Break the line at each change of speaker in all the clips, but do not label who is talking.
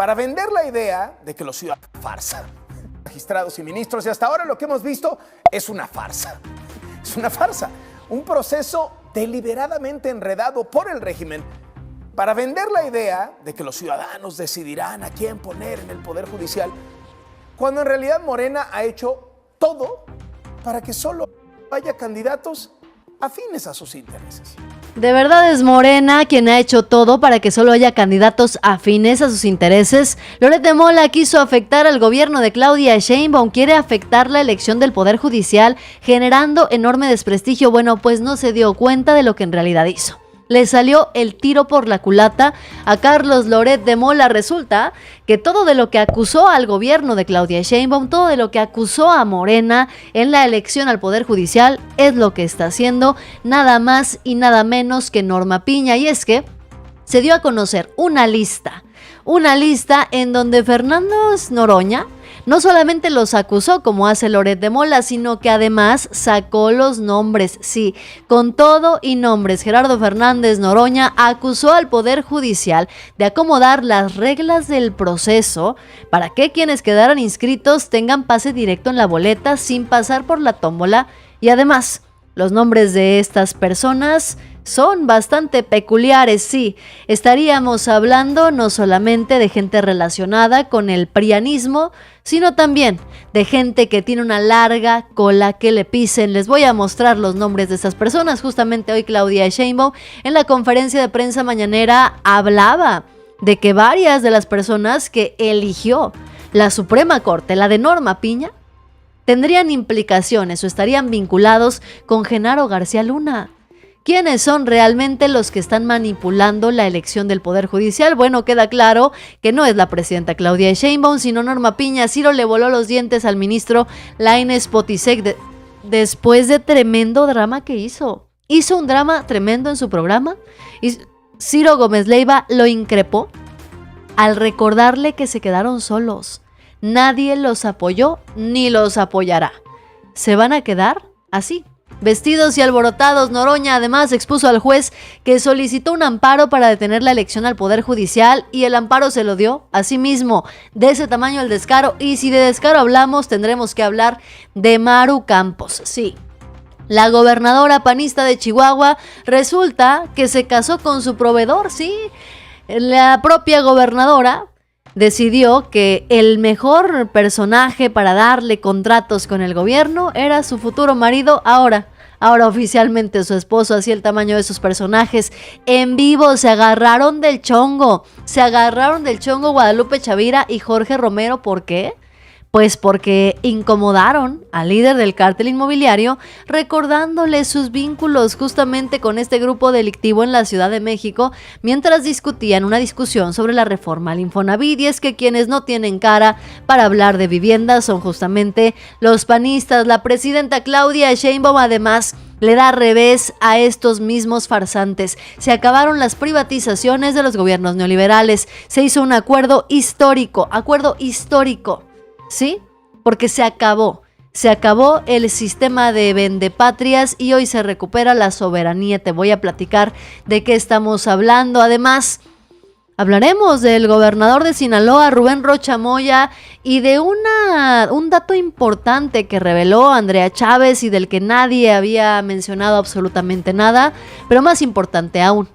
para vender la idea de que los ciudadanos farsa, magistrados y ministros, y hasta ahora lo que hemos visto es una farsa. Es una farsa, un proceso deliberadamente enredado por el régimen para vender la idea de que los ciudadanos decidirán a quién poner en el Poder Judicial, cuando en realidad Morena ha hecho todo para que solo haya candidatos afines a sus intereses.
¿De verdad es Morena quien ha hecho todo para que solo haya candidatos afines a sus intereses? Loret de Mola quiso afectar al gobierno de Claudia Sheinbaum, quiere afectar la elección del Poder Judicial, generando enorme desprestigio. Bueno, pues no se dio cuenta de lo que en realidad hizo. Le salió el tiro por la culata a Carlos Loret de Mola. Resulta que todo de lo que acusó al gobierno de Claudia Sheinbaum, todo de lo que acusó a Morena en la elección al Poder Judicial, es lo que está haciendo nada más y nada menos que Norma Piña. Y es que se dio a conocer una lista en donde Fernando Noroña no solamente los acusó como hace Loret de Mola, sino que además sacó los nombres, sí, con todo y nombres. Gerardo Fernández Noroña acusó al Poder Judicial de acomodar las reglas del proceso para que quienes quedaran inscritos tengan pase directo en la boleta sin pasar por la tómbola, y además los nombres de estas personas son bastante peculiares, sí. Estaríamos hablando no solamente de gente relacionada con el prianismo, sino también de gente que tiene una larga cola que le pisen. Les voy a mostrar los nombres de estas personas. Justamente hoy Claudia Sheinbaum en la conferencia de prensa mañanera hablaba de que varias de las personas que eligió la Suprema Corte, la de Norma Piña, tendrían implicaciones o estarían vinculados con Genaro García Luna. ¿Quiénes son realmente los que están manipulando la elección del Poder Judicial? Bueno, queda claro que no es la presidenta Claudia Sheinbaum, sino Norma Piña. Ciro le voló los dientes al ministro Lainez Potisek después de tremendo drama que hizo. Hizo un drama tremendo en su programa y Ciro Gómez Leiva lo increpó al recordarle que se quedaron solos. Nadie los apoyó ni los apoyará. ¿Se van a quedar así? Vestidos y alborotados. Noroña además expuso al juez que solicitó un amparo para detener la elección al Poder Judicial y el amparo se lo dio a sí mismo. De ese tamaño el descaro, y si de descaro hablamos, tendremos que hablar de Maru Campos. Sí, la gobernadora panista de Chihuahua resulta que se casó con su proveedor, sí. La propia gobernadora decidió que el mejor personaje para darle contratos con el gobierno era su futuro marido, ahora oficialmente su esposo. Así el tamaño de sus personajes. En vivo se agarraron del chongo Guadalupe Chavira y Jorge Romero. ¿Por qué? Pues porque incomodaron al líder del cártel inmobiliario recordándole sus vínculos justamente con este grupo delictivo en la Ciudad de México mientras discutían una discusión sobre la reforma al Infonavit. Y es que quienes no tienen cara para hablar de vivienda son justamente los panistas. La presidenta Claudia Sheinbaum además le da revés a estos mismos farsantes. Se acabaron las privatizaciones de los gobiernos neoliberales. Se hizo un acuerdo histórico. ¿Sí? Porque se acabó el sistema de vendepatrias y hoy se recupera la soberanía. Te voy a platicar de qué estamos hablando. Además, hablaremos del gobernador de Sinaloa, Rubén Rocha Moya, y de un dato importante que reveló Andrea Chávez y del que nadie había mencionado absolutamente nada, pero más importante aún,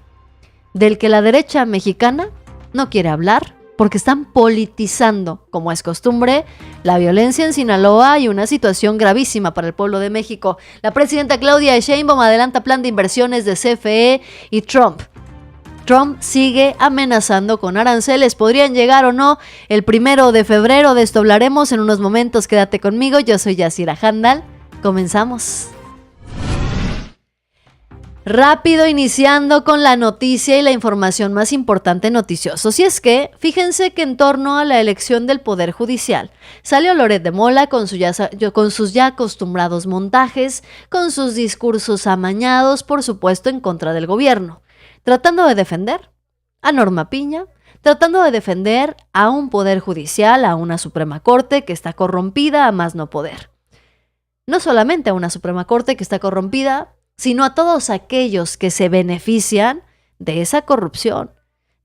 del que la derecha mexicana no quiere hablar, porque están politizando, como es costumbre, la violencia en Sinaloa y una situación gravísima para el pueblo de México. La presidenta Claudia Sheinbaum adelanta plan de inversiones de CFE y Trump. Trump sigue amenazando con aranceles. ¿Podrían llegar o no el 1 de febrero? De esto hablaremos en unos momentos. Quédate conmigo. Yo soy Yasira Handal. Comenzamos. Rápido, iniciando con la noticia y la información más importante noticiosos. Y es que, fíjense que en torno a la elección del Poder Judicial, salió Loret de Mola con sus ya acostumbrados montajes, con sus discursos amañados, por supuesto, en contra del gobierno, tratando de defender a Norma Piña, tratando de defender a un Poder Judicial, a una Suprema Corte que está corrompida a más no poder. No solamente a una Suprema Corte que está corrompida, sino a todos aquellos que se benefician de esa corrupción,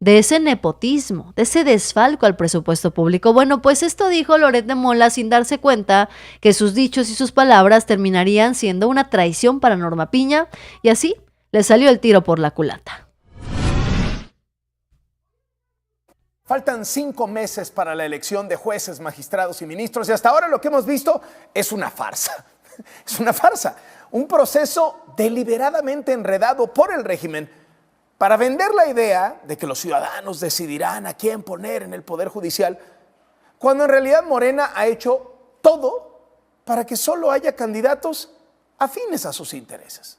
de ese nepotismo, de ese desfalco al presupuesto público. Bueno, pues esto dijo Loret de Mola sin darse cuenta que sus dichos y sus palabras terminarían siendo una traición para Norma Piña, y así le salió el tiro por la culata.
Faltan 5 meses para la elección de jueces, magistrados y ministros, y hasta ahora lo que hemos visto es una farsa. Es una farsa, un proceso deliberadamente enredado por el régimen para vender la idea de que los ciudadanos decidirán a quién poner en el Poder Judicial, cuando en realidad Morena ha hecho todo para que solo haya candidatos afines a sus intereses.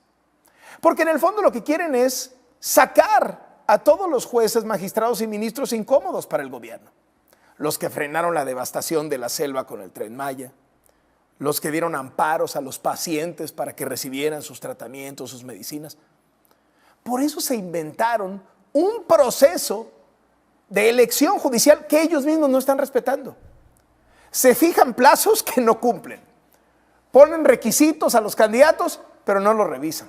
Porque en el fondo lo que quieren es sacar a todos los jueces, magistrados y ministros incómodos para el gobierno. Los que frenaron la devastación de la selva con el Tren Maya, los que dieron amparos a los pacientes para que recibieran sus tratamientos, sus medicinas. Por eso se inventaron un proceso de elección judicial que ellos mismos no están respetando. Se fijan plazos que no cumplen. Ponen requisitos a los candidatos, pero no los revisan.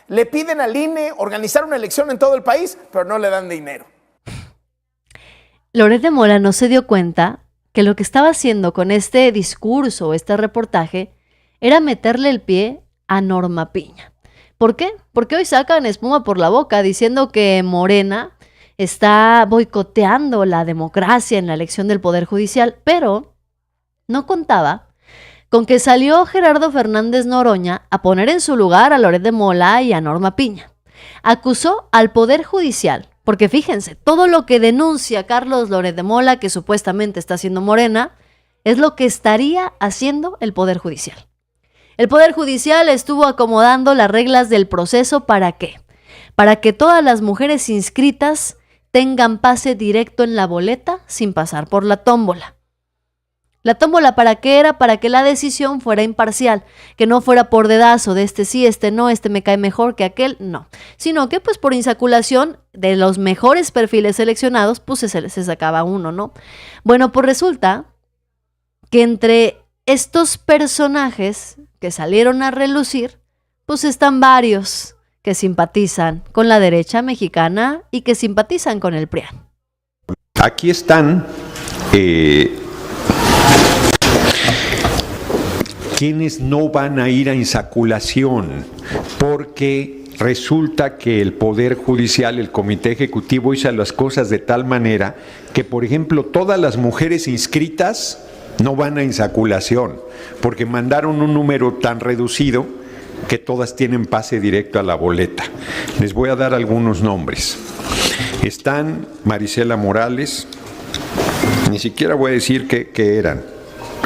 Le piden al INE organizar una elección en todo el país, pero no le dan dinero.
Loret de Mola no se dio cuenta que lo que estaba haciendo con este discurso, este reportaje, era meterle el pie a Norma Piña. ¿Por qué? Porque hoy sacan espuma por la boca diciendo que Morena está boicoteando la democracia en la elección del Poder Judicial, pero no contaba con que salió Gerardo Fernández Noroña a poner en su lugar a Loret de Mola y a Norma Piña. Acusó al Poder Judicial, porque fíjense, todo lo que denuncia Carlos Loret de Mola, que supuestamente está haciendo Morena, es lo que estaría haciendo el Poder Judicial. El Poder Judicial estuvo acomodando las reglas del proceso, ¿para qué? Para que todas las mujeres inscritas tengan pase directo en la boleta sin pasar por la tómbola. ¿La tómbola para qué era? Para que la decisión fuera imparcial, que no fuera por dedazo de este sí, este no, este me cae mejor que aquel, no. Sino que pues por insaculación de los mejores perfiles seleccionados, pues se sacaba uno, ¿no? Bueno, pues resulta que entre estos personajes que salieron a relucir, pues están varios que simpatizan con la derecha mexicana y que simpatizan con el PRIAN.
Aquí están quienes no van a ir a insaculación, porque resulta que el Poder Judicial, el Comité Ejecutivo, hizo las cosas de tal manera que, por ejemplo, todas las mujeres inscritas no van a insaculación, porque mandaron un número tan reducido que todas tienen pase directo a la boleta. Les voy a dar algunos nombres. Están Marisela Morales, ni siquiera voy a decir qué eran,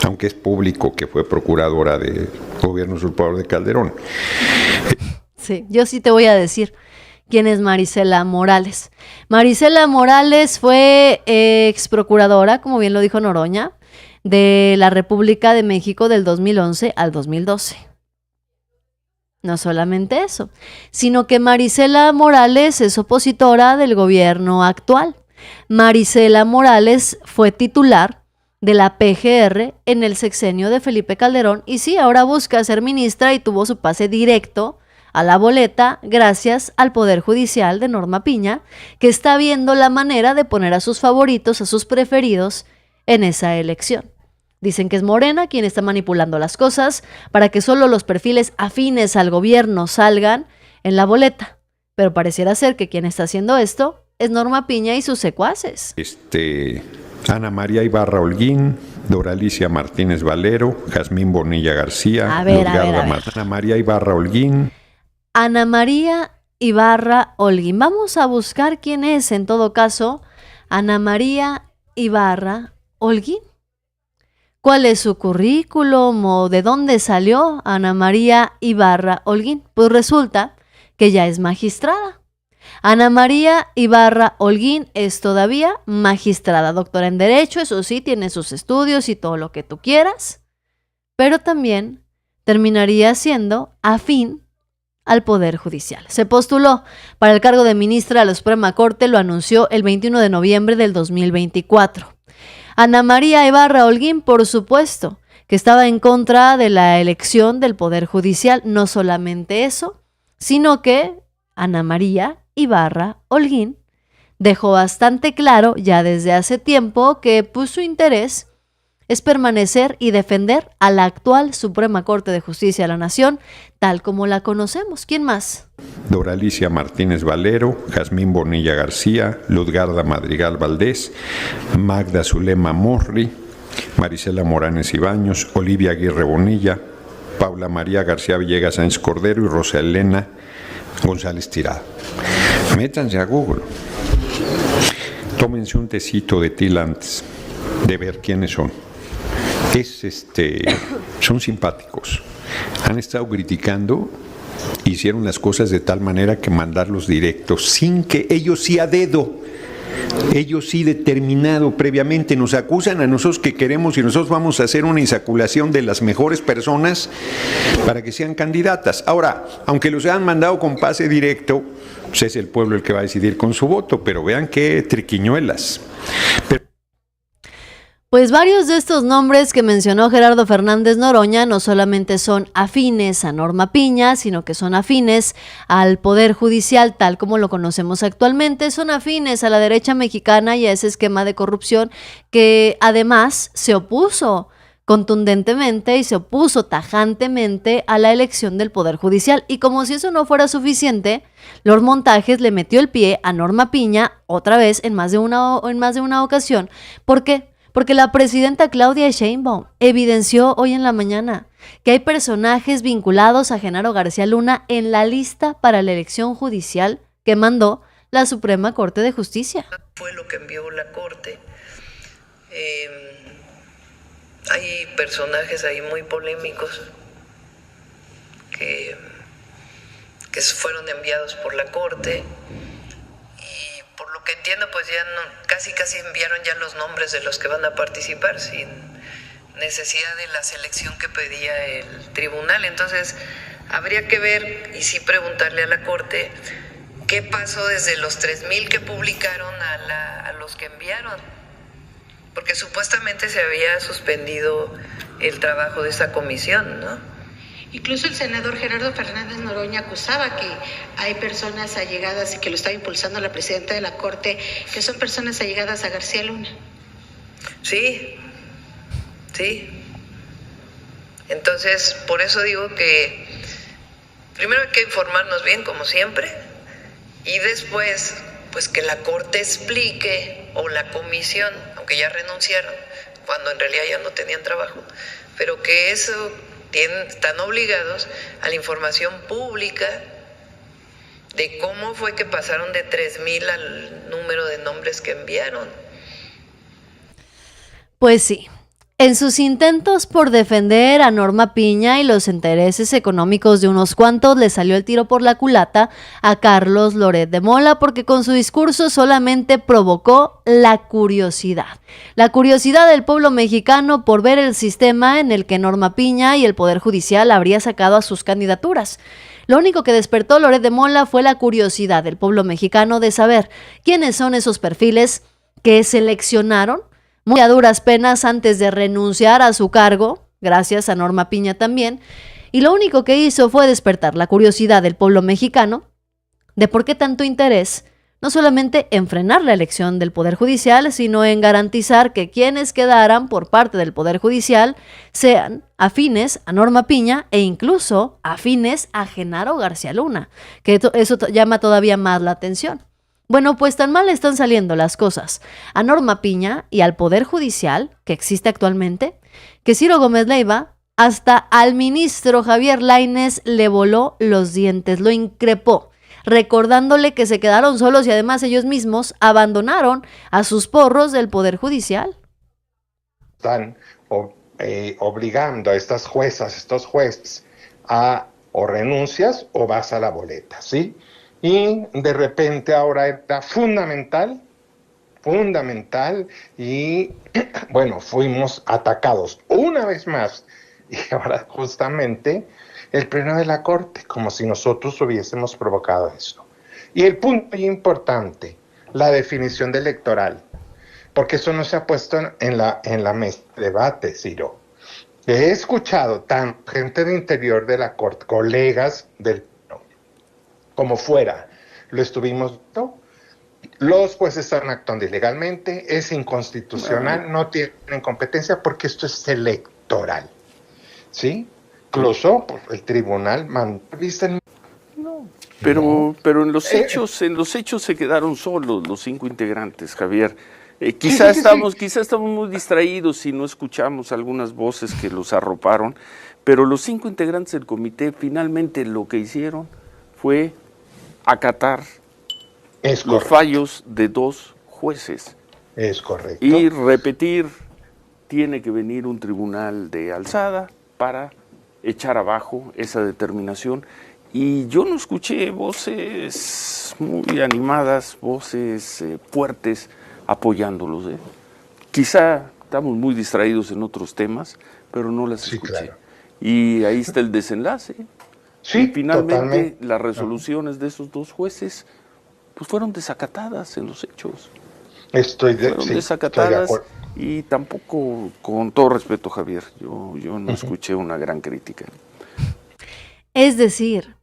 aunque es público que fue procuradora de gobierno usurpador de Calderón.
Sí, yo sí te voy a decir quién es Marisela Morales. Marisela Morales fue ex procuradora, como bien lo dijo Noroña, de la República de México del 2011 al 2012. No solamente eso, sino que Marisela Morales es opositora del gobierno actual. Marisela Morales fue titular de la PGR en el sexenio de Felipe Calderón y sí, ahora busca ser ministra y tuvo su pase directo a la boleta gracias al Poder Judicial de Norma Piña, que está viendo la manera de poner a sus favoritos, a sus preferidos en esa elección. Dicen que es Morena quien está manipulando las cosas para que solo los perfiles afines al gobierno salgan en la boleta. Pero pareciera ser que quien está haciendo esto es Norma Piña y sus secuaces.
Ana María Ibarra Holguín, Doralicia Martínez Valero, Jazmín Bonilla García,
a ver.
Ana María Ibarra Holguín.
Ana María Ibarra Holguín. Vamos a buscar quién es, en todo caso, Ana María Ibarra Holguín. ¿Cuál es su currículum o de dónde salió Ana María Ibarra Holguín? Pues resulta que ya es magistrada. Ana María Ibarra Holguín es todavía magistrada, doctora en Derecho, eso sí, tiene sus estudios y todo lo que tú quieras, pero también terminaría siendo afín al Poder Judicial. Se postuló para el cargo de ministra de la Suprema Corte, lo anunció el 21 de noviembre del 2024. Ana María Ibarra Holguín, por supuesto, que estaba en contra de la elección del Poder Judicial. No solamente eso, sino que Ana María Ibarra Holguín dejó bastante claro ya desde hace tiempo que pues, su interés es permanecer y defender a la actual Suprema Corte de Justicia de la Nación, tal como la conocemos. ¿Quién más?
Doralicia Martínez Valero, Jazmín Bonilla García, Luzgarda Madrigal Valdés, Magda Zulema Morri, Marisela Moranes Ibaños, Olivia Aguirre Bonilla, Paula María García Villegas Sáenz Cordero y Rosa Elena González Tirado. Métanse a Google, tómense un tecito de tila antes de ver quiénes son. Son simpáticos. Han estado criticando, hicieron las cosas de tal manera que mandarlos directos, sin que ellos sí a dedo, ellos sí determinado previamente nos acusan a nosotros que queremos y nosotros vamos a hacer una insaculación de las mejores personas para que sean candidatas. Ahora, aunque los hayan mandado con pase directo, pues es el pueblo el que va a decidir con su voto, pero vean qué triquiñuelas.
Pues varios de estos nombres que mencionó Gerardo Fernández Noroña no solamente son afines a Norma Piña, sino que son afines al Poder Judicial tal como lo conocemos actualmente, son afines a la derecha mexicana y a ese esquema de corrupción que además se opuso contundentemente y se opuso tajantemente a la elección del Poder Judicial. Y como si eso no fuera suficiente, Lord Montajes le metió el pie a Norma Piña otra vez en más de una ocasión. ¿Por qué? Porque la presidenta Claudia Sheinbaum evidenció hoy en la mañana que hay personajes vinculados a Genaro García Luna en la lista para la elección judicial que mandó la Suprema Corte de Justicia.
Fue lo que envió la Corte. Hay personajes ahí muy polémicos que fueron enviados por la Corte. Por lo que entiendo, pues ya casi enviaron ya los nombres de los que van a participar sin necesidad de la selección que pedía el tribunal. Entonces, habría que ver y sí preguntarle a la Corte qué pasó desde los 3,000 que publicaron a los que enviaron. Porque supuestamente se había suspendido el trabajo de esa comisión, ¿no?
Incluso el senador Gerardo Fernández Noroña acusaba que hay personas allegadas y que lo estaba impulsando la presidenta de la Corte, que son personas allegadas a García Luna.
Sí. Entonces, por eso digo que primero hay que informarnos bien, como siempre, y después, pues que la Corte explique, o la comisión, aunque ya renunciaron, cuando en realidad ya no tenían trabajo, pero que eso están obligados a la información pública de cómo fue que pasaron de 3,000 al número de nombres que enviaron.
Pues sí. En sus intentos por defender a Norma Piña y los intereses económicos de unos cuantos, le salió el tiro por la culata a Carlos Loret de Mola, porque con su discurso solamente provocó la curiosidad del pueblo mexicano por ver el sistema en el que Norma Piña y el Poder Judicial habría sacado a sus candidaturas. Lo único que despertó Loret de Mola fue la curiosidad del pueblo mexicano de saber quiénes son esos perfiles que seleccionaron muy a duras penas antes de renunciar a su cargo, gracias a Norma Piña también, y lo único que hizo fue despertar la curiosidad del pueblo mexicano de por qué tanto interés, no solamente en frenar la elección del Poder Judicial, sino en garantizar que quienes quedaran por parte del Poder Judicial sean afines a Norma Piña e incluso afines a Genaro García Luna, que eso llama todavía más la atención. Bueno, pues tan mal están saliendo las cosas a Norma Piña y al Poder Judicial que existe actualmente, que Ciro Gómez Leiva hasta al ministro Javier Lainez le voló los dientes, lo increpó, recordándole que se quedaron solos y además ellos mismos abandonaron a sus porros del Poder Judicial.
Están obligando a estas juezas, estos jueces, a o renuncias o vas a la boleta, ¿sí? Y de repente ahora era fundamental, y bueno, fuimos atacados una vez más, y ahora justamente el pleno de la Corte, como si nosotros hubiésemos provocado eso. Y el punto importante, la definición de electoral, porque eso no se ha puesto en la mesa de debate, Ciro. He escuchado gente de interior de la Corte, colegas del como fuera, lo estuvimos viendo, Los jueces están actuando ilegalmente, es inconstitucional, no tienen competencia porque esto es electoral, ¿sí? Incluso pues, el tribunal mandó vista en...
Pero en los hechos se quedaron solos los 5 integrantes, Javier. Quizá estamos muy distraídos y no escuchamos algunas voces que los arroparon, pero los 5 integrantes del comité finalmente lo que hicieron fue acatar los fallos de 2 jueces.
Es correcto.
Y repetir, tiene que venir un tribunal de alzada para echar abajo esa determinación. Y yo no escuché voces muy animadas, voces fuertes apoyándolos. Quizá estamos muy distraídos en otros temas, pero no las escuché. Claro. Y ahí está el desenlace.
Sí,
y finalmente
totalmente.
Las resoluciones de esos 2 jueces pues fueron desacatadas en los hechos. Fueron desacatadas y tampoco, con todo respeto, Javier, yo no escuché una gran crítica.
Es decir,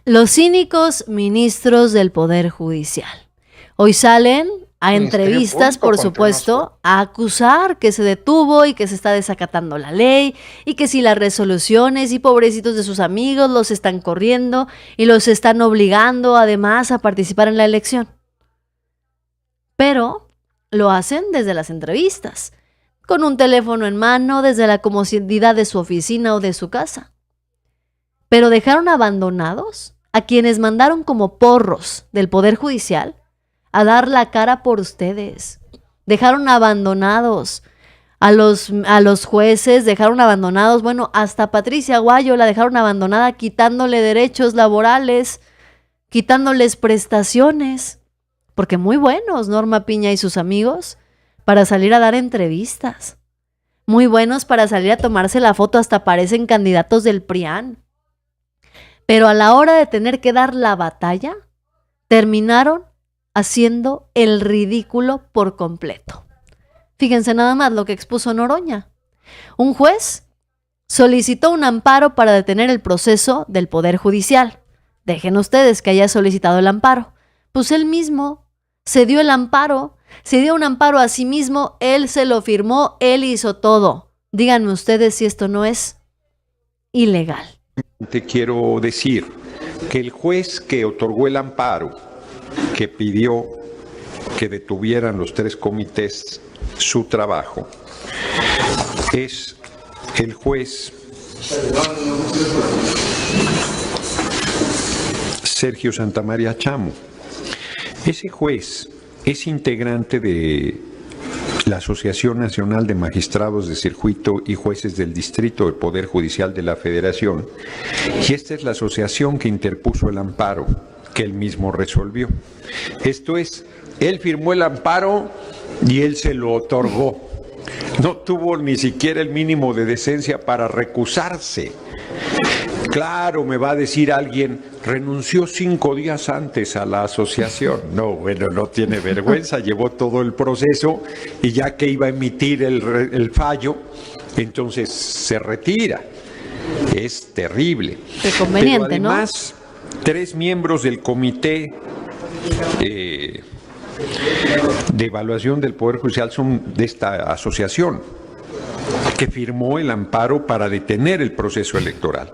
los cínicos ministros del Poder Judicial hoy salen a entrevistas, por supuesto, a acusar que se detuvo y que se está desacatando la ley y que si las resoluciones y pobrecitos de sus amigos los están corriendo y los están obligando además a participar en la elección. Pero lo hacen desde las entrevistas, con un teléfono en mano, desde la comodidad de su oficina o de su casa. Pero dejaron abandonados a quienes mandaron como porros del Poder Judicial a dar la cara por ustedes. Dejaron abandonados a los jueces, dejaron abandonados, bueno, hasta Patricia Aguayo la dejaron abandonada quitándole derechos laborales, quitándoles prestaciones, porque muy buenos Norma Piña y sus amigos para salir a dar entrevistas, muy buenos para salir a tomarse la foto, hasta parecen candidatos del PRIAN. Pero a la hora de tener que dar la batalla, terminaron haciendo el ridículo por completo. Fíjense nada más lo que expuso Noroña. Un juez solicitó un amparo para detener el proceso del Poder Judicial. Dejen ustedes que haya solicitado el amparo. Pues él mismo se dio el amparo, se dio un amparo a sí mismo, él se lo firmó, él hizo todo. Díganme ustedes si esto no es ilegal.
Te quiero decir que el juez que otorgó el amparo, que pidió que detuvieran los 3 comités su trabajo, es el juez Sergio Santamaría Chamo. Ese juez es integrante de la Asociación Nacional de Magistrados de Circuito y Jueces del Distrito del Poder Judicial de la Federación, y esta es la asociación que interpuso el amparo que él mismo resolvió. Esto es, él firmó el amparo y él se lo otorgó. No tuvo ni siquiera el mínimo de decencia para recusarse. Claro, me va a decir alguien, renunció 5 días antes a la asociación. No, bueno, no tiene vergüenza, llevó todo el proceso y ya que iba a emitir el fallo, entonces se retira. Es terrible.
Qué conveniente,
pero además, ¿no? 3 miembros del comité de evaluación del Poder Judicial son de esta asociación que firmó el amparo para detener el proceso electoral.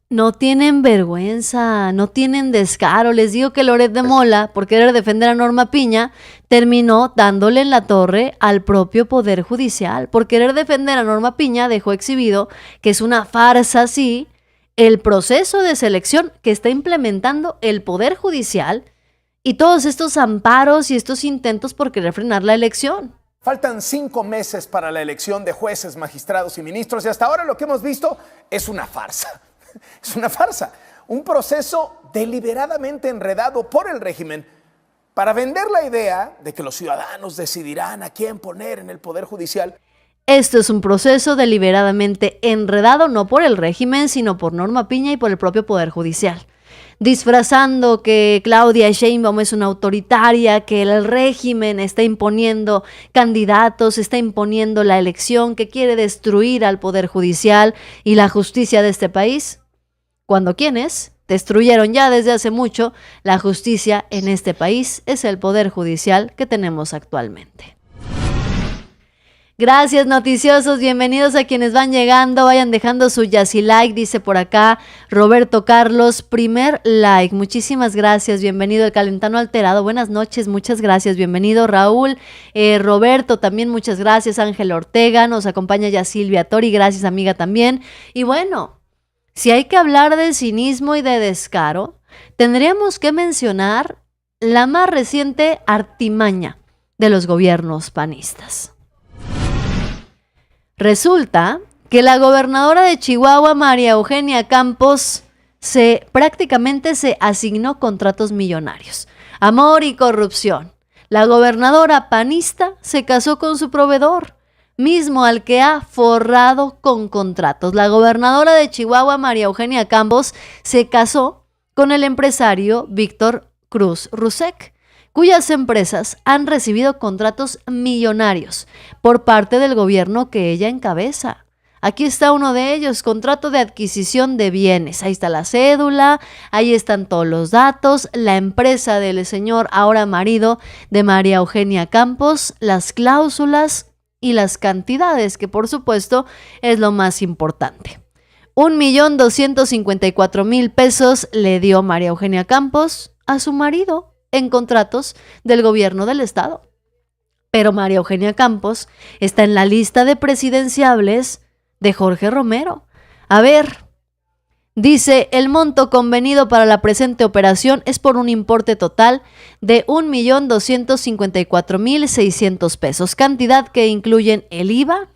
No tienen vergüenza, no tienen descaro. Les digo que Loret de Mola, por querer defender a Norma Piña, terminó dándole en la torre al propio Poder Judicial. Por querer defender a Norma Piña, dejó exhibido que es una farsa, sí, el proceso de selección que está implementando el Poder Judicial y todos estos amparos y estos intentos por querer frenar la elección.
Faltan 5 meses para la elección de jueces, magistrados y ministros y hasta ahora lo que hemos visto es una farsa. Es una farsa, un proceso deliberadamente enredado por el régimen para vender la idea de que los ciudadanos decidirán a quién poner en el Poder Judicial.
Esto es un proceso deliberadamente enredado no por el régimen, sino por Norma Piña y por el propio Poder Judicial. Disfrazando que Claudia Sheinbaum es una autoritaria, que el régimen está imponiendo candidatos, está imponiendo la elección, que quiere destruir al Poder Judicial y la justicia de este país. Cuando quienes destruyeron ya desde hace mucho la justicia en este país. Es el poder judicial que tenemos actualmente. Gracias, noticiosos, bienvenidos a quienes van llegando, vayan dejando su Yassi like, dice por acá Roberto Carlos, primer like, muchísimas gracias, bienvenido el Calentano Alterado, buenas noches, muchas gracias, bienvenido Raúl, Roberto también muchas gracias, Ángel Ortega, nos acompaña ya Silvia Tori, gracias amiga también, y bueno, si hay que hablar de cinismo y de descaro, tendríamos que mencionar la más reciente artimaña de los gobiernos panistas. Resulta que la gobernadora de Chihuahua, María Eugenia Campos, prácticamente se asignó contratos millonarios. Amor y corrupción. La gobernadora panista se casó con su proveedor, mismo al que ha forrado con contratos. La gobernadora de Chihuahua, María Eugenia Campos, se casó con el empresario Víctor Cruz Rusek, cuyas empresas han recibido contratos millonarios por parte del gobierno que ella encabeza. Aquí está uno de ellos, contrato de adquisición de bienes. Ahí está la cédula, ahí están todos los datos, la empresa del señor, ahora marido de María Eugenia Campos, las cláusulas y las cantidades, que por supuesto es lo más importante. 1,254,000 pesos le dio María Eugenia Campos a su marido en contratos del gobierno del estado. Pero María Eugenia Campos está en la lista de presidenciables de Jorge Romero. A ver, dice, el monto convenido para la presente operación es por un importe total de 1,254,600 pesos, cantidad que incluyen el IVA,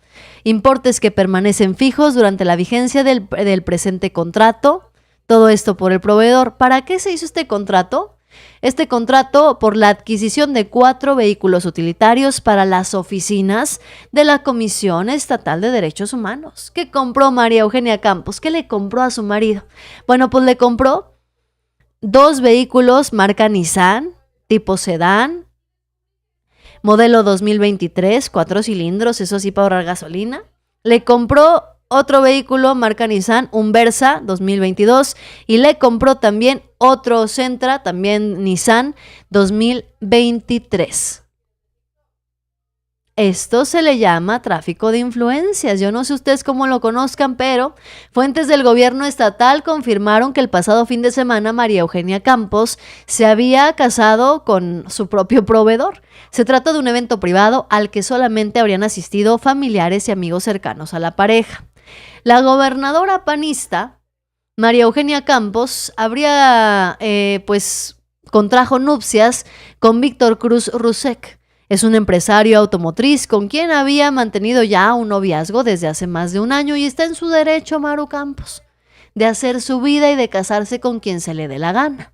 importes que permanecen fijos durante la vigencia del presente contrato, todo esto por el proveedor. ¿Para qué se hizo este contrato? Este contrato por la adquisición de 4 vehículos utilitarios para las oficinas de la Comisión Estatal de Derechos Humanos. ¿Qué compró María Eugenia Campos? ¿Qué le compró a su marido? Bueno, pues le compró 2 vehículos marca Nissan, tipo sedán, modelo 2023, 4 cilindros, eso sí para ahorrar gasolina. Le compró otro vehículo marca Nissan, un Versa 2022, y le compró también otro Sentra, también Nissan 2023. Esto se le llama tráfico de influencias. Yo no sé ustedes cómo lo conozcan, pero fuentes del gobierno estatal confirmaron que el pasado fin de semana María Eugenia Campos se había casado con su propio proveedor. Se trata de un evento privado al que solamente habrían asistido familiares y amigos cercanos a la pareja. La gobernadora panista, María Eugenia Campos, contrajo nupcias con Víctor Cruz Rusek. Es un empresario automotriz con quien había mantenido ya un noviazgo desde hace más de un año y está en su derecho, Maru Campos, de hacer su vida y de casarse con quien se le dé la gana.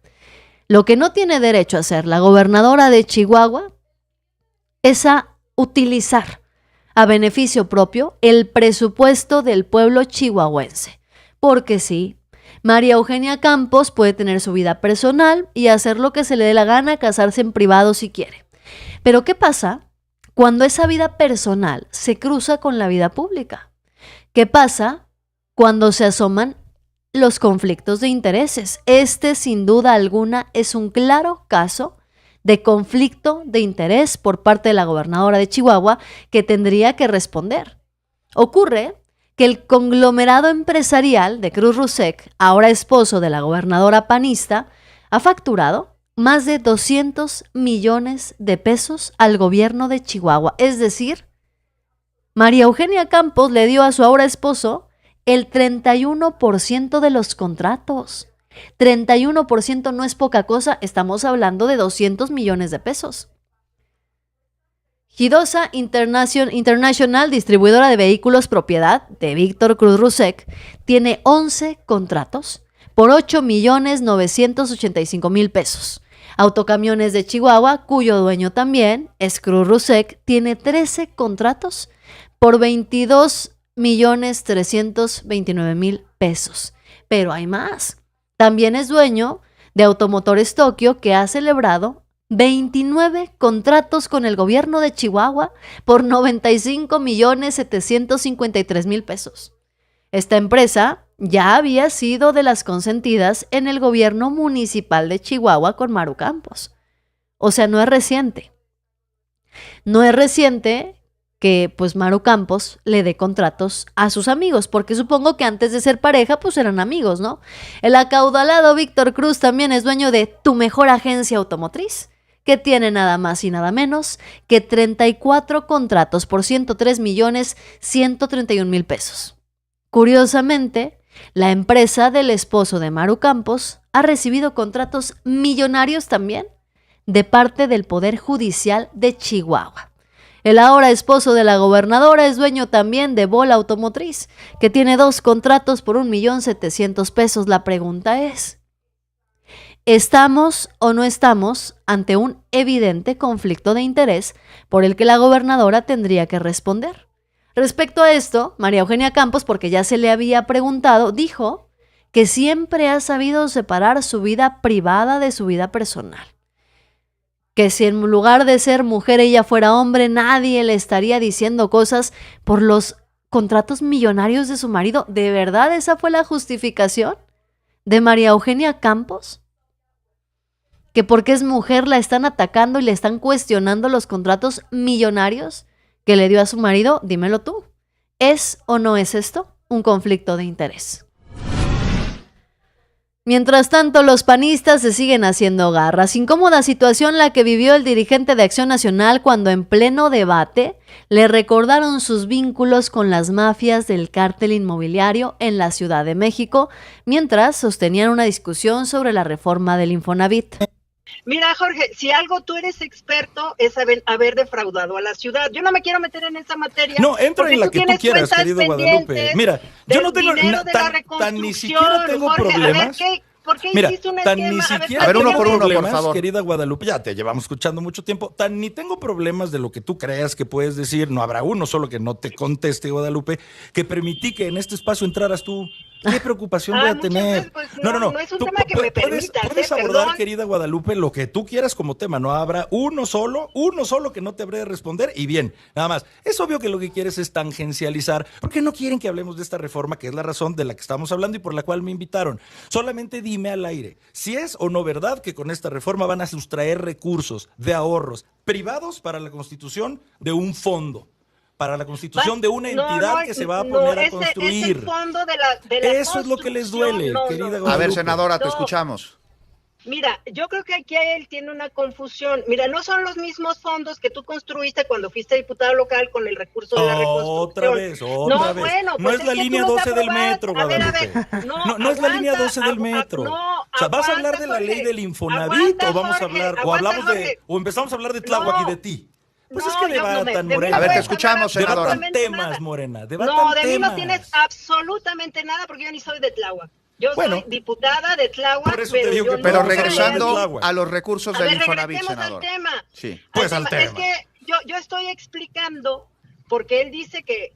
Lo que no tiene derecho a hacer la gobernadora de Chihuahua es a utilizar a beneficio propio el presupuesto del pueblo chihuahuense. Porque sí, María Eugenia Campos puede tener su vida personal y hacer lo que se le dé la gana, casarse en privado si quiere. Pero ¿qué pasa cuando esa vida personal se cruza con la vida pública? ¿Qué pasa cuando se asoman los conflictos de intereses? Este, sin duda alguna, es un claro caso de conflicto de interés por parte de la gobernadora de Chihuahua que tendría que responder. Ocurre que el conglomerado empresarial de Cruz Rusek, ahora esposo de la gobernadora panista, ha facturado más de 200 millones de pesos al gobierno de Chihuahua. Es decir, María Eugenia Campos le dio a su ahora esposo el 31% de los contratos. 31% no es poca cosa, estamos hablando de 200 millones de pesos. Hidosa International, distribuidora de vehículos propiedad de Víctor Cruz Rusek, tiene 11 contratos por 8,985,000 pesos. Autocamiones de Chihuahua, cuyo dueño también es Cruz Rusek, tiene 13 contratos por 22,329,000 pesos. Pero hay más. También es dueño de Automotores Tokio, que ha celebrado 29 contratos con el gobierno de Chihuahua por 95,753,000 pesos. Esta empresa ya había sido de las consentidas en el gobierno municipal de Chihuahua con Maru Campos. O sea, no es reciente. No es reciente que pues Maru Campos le dé contratos a sus amigos, porque supongo que antes de ser pareja pues eran amigos, ¿no? El acaudalado Víctor Cruz también es dueño de Tu Mejor Agencia Automotriz, que tiene nada más y nada menos que 34 contratos por 103,131,000 pesos. Curiosamente, la empresa del esposo de Maru Campos ha recibido contratos millonarios también de parte del Poder Judicial de Chihuahua. El ahora esposo de la gobernadora es dueño también de Bola Automotriz, que tiene 2 contratos por 1,700,000 pesos. La pregunta es, ¿estamos o no estamos ante un evidente conflicto de interés por el que la gobernadora tendría que responder? Respecto a esto, María Eugenia Campos, porque ya se le había preguntado, dijo que siempre ha sabido separar su vida privada de su vida personal. Que si en lugar de ser mujer ella fuera hombre, nadie le estaría diciendo cosas por los contratos millonarios de su marido. ¿De verdad esa fue la justificación de María Eugenia Campos? ¿Que porque es mujer la están atacando y le están cuestionando los contratos millonarios que le dio a su marido? Dímelo tú. ¿Es o no es esto un conflicto de interés? Mientras tanto, los panistas se siguen haciendo garras. Incómoda situación la que vivió el dirigente de Acción Nacional cuando en pleno debate le recordaron sus vínculos con las mafias del cártel inmobiliario en la Ciudad de México, mientras sostenían una discusión sobre la reforma del Infonavit.
Mira, Jorge, si algo tú eres experto es haber defraudado a la ciudad. Yo no me quiero meter en esa materia.
No, entra en la que tú quieras, querido Guadalupe. Mira, yo no tengo tan ni siquiera tengo
Jorge,
problemas.
A ver, ¿por qué
Mira,
hiciste un
tan
esquema?
ni siquiera
A ver, uno
tengo
por uno, por
problemas,
favor.
querida Guadalupe, ya te llevamos escuchando mucho tiempo, tan ni tengo problemas de lo que tú creas que puedes decir, no habrá uno solo que no te conteste, Guadalupe, que permití que en este espacio entraras tú. ¿Qué preocupación voy a tener?
Veces, pues,
No.
no es un tema que me permitas,
puedes abordar,
perdón.
querida Guadalupe, lo que tú quieras como tema. No habrá uno solo que no te habré de responder. Y bien, nada más. Es obvio que lo que quieres es tangencializar, porque no quieren que hablemos de esta reforma, que es la razón de la que estamos hablando y por la cual me invitaron. Solamente dime al aire, si es o no verdad que con esta reforma van a sustraer recursos de ahorros privados para la constitución de un fondo. Para la constitución de una entidad que se va a poner a construir.
Es el fondo de la
Eso es lo que les duele, querida Guadalupe.
A ver, senadora, te escuchamos.
Mira, yo creo que aquí él tiene una confusión. Mira, no son los mismos fondos que tú construiste cuando fuiste diputado local con el recurso de la reconstrucción.
Otra vez.
Bueno,
no
pues
es la línea 12 del metro, Guadalupe. No es la línea 12 del metro. O sea, ¿vas a hablar de la ley del Infonavit o vamos a hablar, o empezamos a hablar de Tláhuac y de ti? Pues es que debatan, Morena.
A ver, te escuchamos, senadora.
Debatan temas, Morena. Debatan
no, de
temas.
mí no tienes absolutamente nada porque yo ni soy de Tláhuac. Yo soy diputada de Tláhuac,
por eso te digo que
pero regresando a los recursos del Infonavit, senadora.
Al tema.
Sí.
Pues al tema.
Es que yo estoy explicando porque él dice que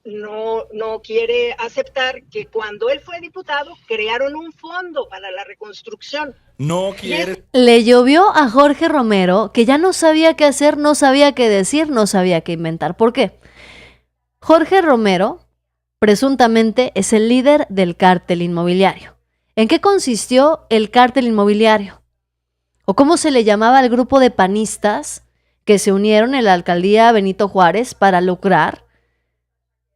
no quiere aceptar que cuando él fue diputado crearon un fondo para la reconstrucción.
No quiere.
Le llovió a Jorge Romero, que ya no sabía qué hacer, no sabía qué decir, no sabía qué inventar. ¿Por qué? Jorge Romero, presuntamente, es el líder del cártel inmobiliario. ¿En qué consistió el cártel inmobiliario? ¿O cómo se le llamaba al grupo de panistas que se unieron en la alcaldía Benito Juárez para lucrar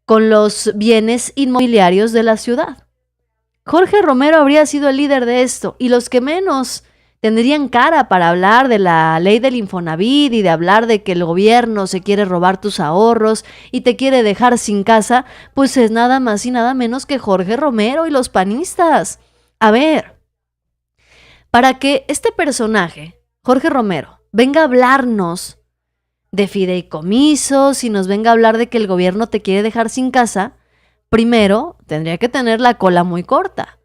con los bienes inmobiliarios de la ciudad? Jorge Romero habría sido el líder de esto, y los que menos tendrían cara para hablar de la ley del Infonavit y de hablar de que el gobierno se quiere robar tus ahorros y te quiere dejar sin casa, pues es nada más y nada menos que Jorge Romero y los panistas. A ver, para que este personaje, Jorge Romero, venga a hablarnos de fideicomisos y nos venga a hablar de que el gobierno te quiere dejar sin casa, primero tendría que tener la cola muy corta,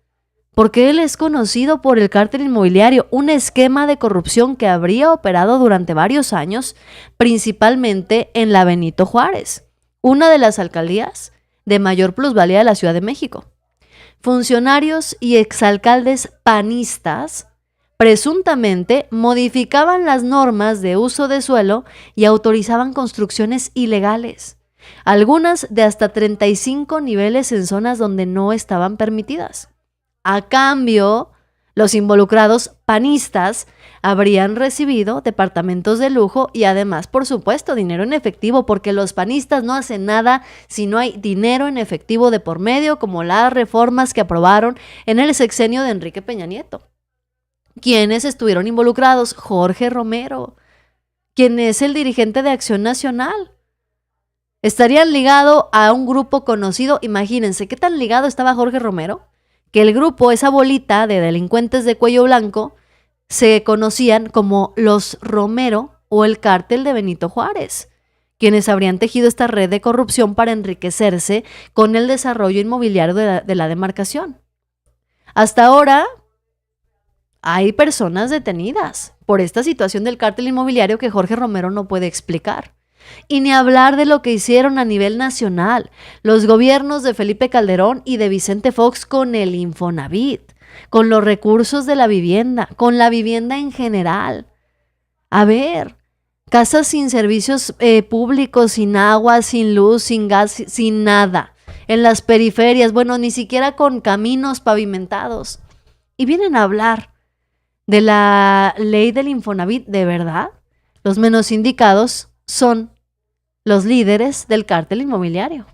porque él es conocido por el cártel inmobiliario, un esquema de corrupción que habría operado durante varios años, principalmente en la Benito Juárez, una de las alcaldías de mayor plusvalía de la Ciudad de México. Funcionarios y exalcaldes panistas presuntamente modificaban las normas de uso de suelo y autorizaban construcciones ilegales. algunas de hasta 35 niveles en zonas donde no estaban permitidas. A cambio, los involucrados panistas habrían recibido departamentos de lujo y además, por supuesto, dinero en efectivo, porque los panistas no hacen nada si no hay dinero en efectivo de por medio, como las reformas que aprobaron en el sexenio de Enrique Peña Nieto. ¿Quiénes estuvieron involucrados? Jorge Romero, quien es el dirigente de Acción Nacional. Estarían ligados a un grupo conocido. Imagínense qué tan ligado estaba Jorge Romero, que el grupo, esa bolita de delincuentes de cuello blanco, se conocían como los Romero o el cártel de Benito Juárez, quienes habrían tejido esta red de corrupción para enriquecerse con el desarrollo inmobiliario de la demarcación. Hasta ahora hay personas detenidas por esta situación del cártel inmobiliario que Jorge Romero no puede explicar. Y ni hablar de lo que hicieron a nivel nacional los gobiernos de Felipe Calderón y de Vicente Fox con el Infonavit, con los recursos de la vivienda, con la vivienda en general. A ver, casas sin servicios públicos, sin agua, sin luz, sin gas, sin nada. En las periferias, bueno, ni siquiera con caminos pavimentados. Y vienen a hablar de la ley del Infonavit. ¿De verdad? Los menos indicados son los líderes del cártel inmobiliario.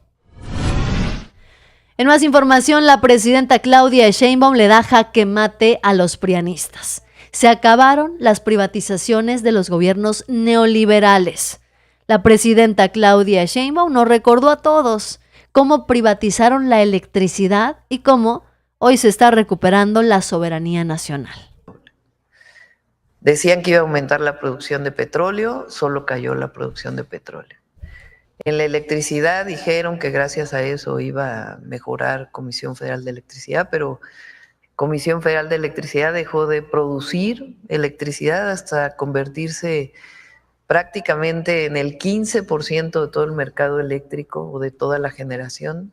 En más información, la presidenta Claudia Sheinbaum le da jaque mate a los prianistas. Se acabaron las privatizaciones de los gobiernos neoliberales. La presidenta Claudia Sheinbaum nos recordó a todos cómo privatizaron la electricidad y cómo hoy se está recuperando la soberanía nacional.
Decían que iba a aumentar la producción de petróleo, solo cayó la producción de petróleo. En la electricidad dijeron que gracias a eso iba a mejorar Comisión Federal de Electricidad, pero Comisión Federal de Electricidad dejó de producir electricidad hasta convertirse prácticamente en el 15% de todo el mercado eléctrico o de toda la generación,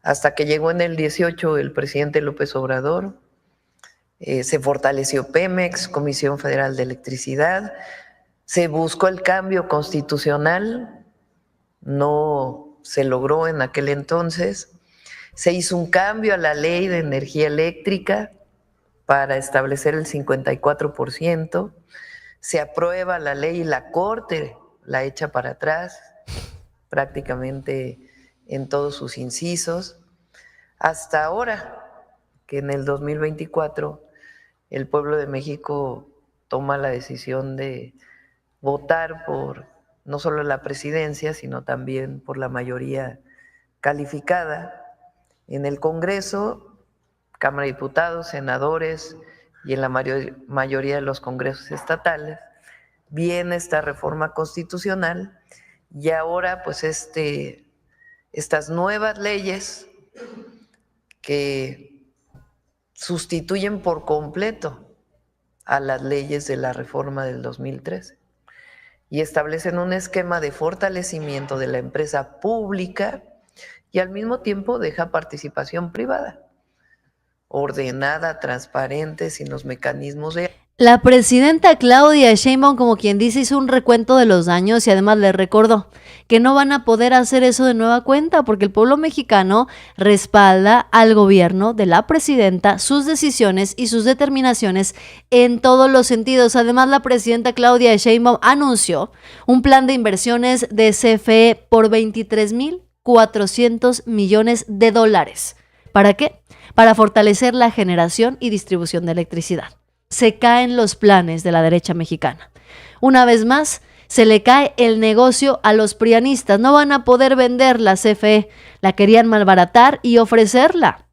hasta que llegó en el 18 el presidente López Obrador. Se fortaleció Pemex, Comisión Federal de Electricidad, se buscó el cambio constitucional, no se logró en aquel entonces, se hizo un cambio a la ley de energía eléctrica para establecer el 54%, se aprueba la ley y la Corte la echa para atrás prácticamente en todos sus incisos, hasta ahora que en el 2024 el pueblo de México toma la decisión de votar por no solo la presidencia, sino también por la mayoría calificada en el Congreso, Cámara de Diputados, senadores y en la mayoría de los congresos estatales. Viene esta reforma constitucional y ahora pues estas nuevas leyes que sustituyen por completo a las leyes de la reforma del 2013 y establecen un esquema de fortalecimiento de la empresa pública y al mismo tiempo deja participación privada, ordenada, transparente, sin los mecanismos de...
La presidenta Claudia Sheinbaum, como quien dice, hizo un recuento de los daños y además le recordó que no van a poder hacer eso de nueva cuenta porque el pueblo mexicano respalda al gobierno de la presidenta, sus decisiones y sus determinaciones en todos los sentidos. Además, la presidenta Claudia Sheinbaum anunció un plan de inversiones de CFE por 23,400 millones de dólares. ¿Para qué? Para fortalecer la generación y distribución de electricidad. Se caen los planes de la derecha mexicana. Una vez más, se le cae el negocio a los prianistas. No van a poder vender la CFE. La querían malbaratar y ofrecerla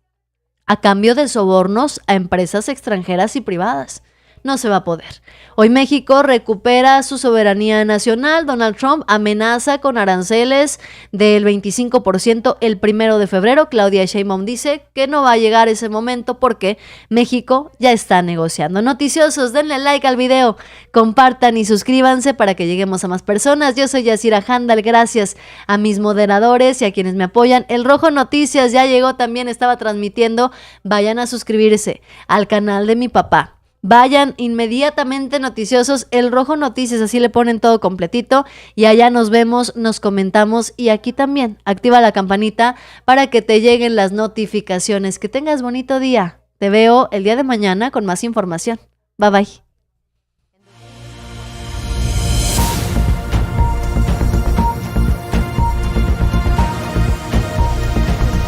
a cambio de sobornos a empresas extranjeras y privadas. No se va a poder. Hoy México recupera su soberanía nacional. Donald Trump amenaza con aranceles del 25% el 1 de febrero. Claudia Sheinbaum dice que no va a llegar ese momento porque México ya está negociando. Noticiosos, denle like al video, compartan y suscríbanse para que lleguemos a más personas. Yo soy Yasira Handal, gracias a mis moderadores y a quienes me apoyan. El Rojo Noticias ya llegó también, estaba transmitiendo. Vayan a suscribirse al canal de mi papá. Vayan inmediatamente noticiosos, El Rojo Noticias, así le ponen todo completito y allá nos vemos, nos comentamos y aquí también activa la campanita para que te lleguen las notificaciones. Que tengas bonito día. Te veo el día de mañana con más información. Bye bye.